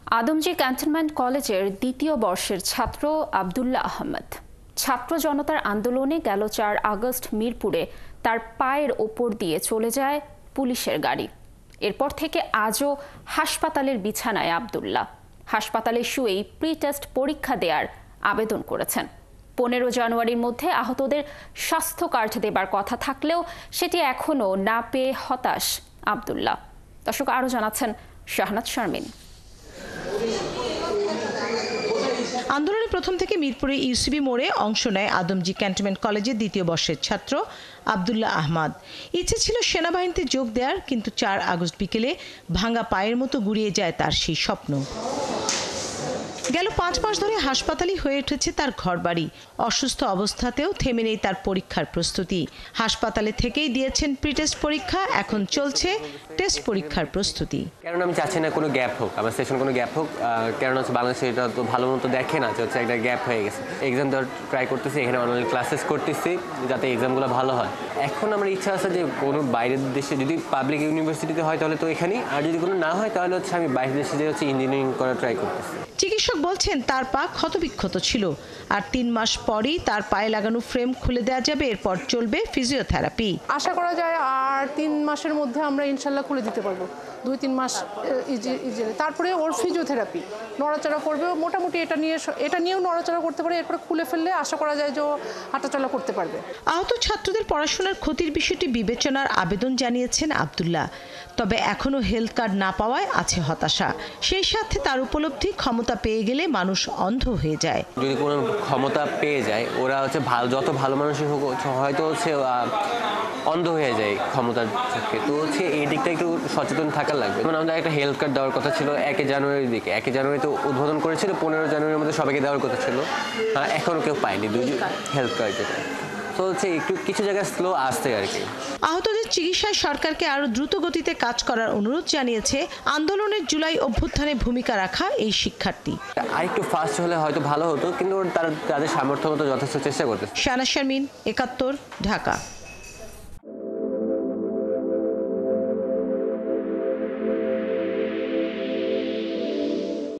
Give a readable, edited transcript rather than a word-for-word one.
Adamjee cantonment কলেজের দ্বিতীয় বর্ষের ছাত্র আব্দুল্লাহ আহমেদ ছাত্র জনতার আন্দোলনে গেল ৪ আগস্ট মিরপুরে তার পায়ের ওপর দিয়ে চলে যায় পুলিশের গাড়ি। এরপর থেকে আজও হাসপাতালের বিছানায় আব্দুল্লাহ। হাসপাতালে শুয়েই প্রি টেস্ট পরীক্ষা দেওয়ার আবেদন করেছেন। ১৫ জানুয়ারির মধ্যে আহতদের স্বাস্থ্য কার্ড দেবার কথা থাকলেও সেটি এখনও না পেয়ে হতাশ আব্দুল্লাহ। দর্শক আরও জানাচ্ছেন শাহনাজ শারমিন। আন্দোলনে প্রথম থেকে মিরপুরে ইউসিবি মোড়ে অংশ নেয় আদমজী ক্যান্টনমেন্ট কলেজের দ্বিতীয় বর্ষের ছাত্র আব্দুল্লাহ আহমেদ। ইচ্ছে ছিল সেনাবাহিনীতে যোগ দেওয়ার, কিন্তু ৪ আগস্ট বিকেলে ভাঙা পায়ের মতো গুড়িয়ে যায় তার সেই স্বপ্ন। গেল ৫ মাস ধরে হাসপাতালই হয়ে উঠেছে তার ঘরবাড়ি। অসুস্থ অবস্থাতেও থেমে নেই তার পরীক্ষার প্রস্তুতি। হাসপাতালে থেকেই দিয়েছেন প্রি টেস্ট পরীক্ষা, এখন চলছে টেস্ট পরীক্ষার প্রস্তুতি। কারণ আমি চাচ্ছি না কোনো গ্যাপ হোক, আমার সেশন কোনো গ্যাপ হোক, কারণ হচ্ছে বাংলাদেশে এটা তো ভালো মতো দেখে না যে হচ্ছে একটা গ্যাপ হয়ে গেছে। এক্সাম দেওয়ার ট্রাই করতেছি, এখানে অনলাইন ক্লাসেস করতেছি যাতে এক্সামগুলো ভালো হয়। এখন আমার ইচ্ছা আছে যে কোনো বাইরের দেশে যদি পাবলিক ইউনিভার্সিটিতে হয় তাহলে তো এখানেই, আর যদি কোনো না হয় তাহলে হচ্ছে আমি বাইরের দেশে যে হচ্ছে ইঞ্জিনিয়ারিং করার ট্রাই করতেছি। চিকিৎসক বলছেন তার পা ক্ষতবিক্ষত ছিল, আর ৩ মাস পরই তার পায়ে লাগানো ফ্রেম খুলে দেওয়া যাবে। এরপর চলবে ফিজিওথেরাপি। আশা করা যায় আর ৩ মাসের মধ্যে আমরা ইনশাল্লাহ খুলে দিতে পারবো। ২-৩ মাস তারপরে ওর ফিজিওথেরাপি, নড়াচড়া করবে মোটামুটি, এটা নিয়েও নড়াচড়া করতে পারে। এরপরে খুলে ফেললে আশা করা যায় যে হাঁটাচলা করতে পারবে। আহত ছাত্রদের পড়াশোনার ক্ষতির বিষয়টি বিবেচনার আবেদন জানিয়েছেন আব্দুল্লাহ। তবে এখনও হেলথ কার্ড না পাওয়ায় আছে হতাশা। সেই সাথে তার উপলব্ধি, ক্ষমতা পেয়ে গেলে মানুষ অন্ধ হয়ে যায়। যদি কোনো ক্ষমতা পেয়ে যায়, ওরা হচ্ছে যত ভালো মানুষই হোক হয়তো হচ্ছে অন্ধ হয়ে যায় ক্ষমতার চোখে। তো হচ্ছে এই দিকটা একটু সচেতন থাকার লাগবে। যেমন আমাদের একটা হেলথ কার্ড দেওয়ার কথা ছিল ১ জানুয়ারির দিকে, ১ জানুয়ারিতে উদ্বোধন করেছিল, ১৫ জানুয়ারির মধ্যে সবাইকে দেওয়ার কথা ছিল, এখনও কেউ পায়নি হেলথ কার্ড যেটা। তো হচ্ছে একটু কিছু জায়গায় স্লো আসছে আর কি। আহতদের চিকিৎসায় সরকারকে আরও দ্রুত গতিতে কাজ করার অনুরোধ জানিয়েছে আন্দোলনের জুলাই অভ্যুত্থানে ভূমিকা রাখা এই শিক্ষার্থী। আরেকটু ফাস্ট হলে হয়তো ভালো হতো, কিন্তু তাদের সামর্থ্য মতো যথেষ্ট চেষ্টা করতেছে। শাহনাজ শারমিন, ৭১, ঢাকা।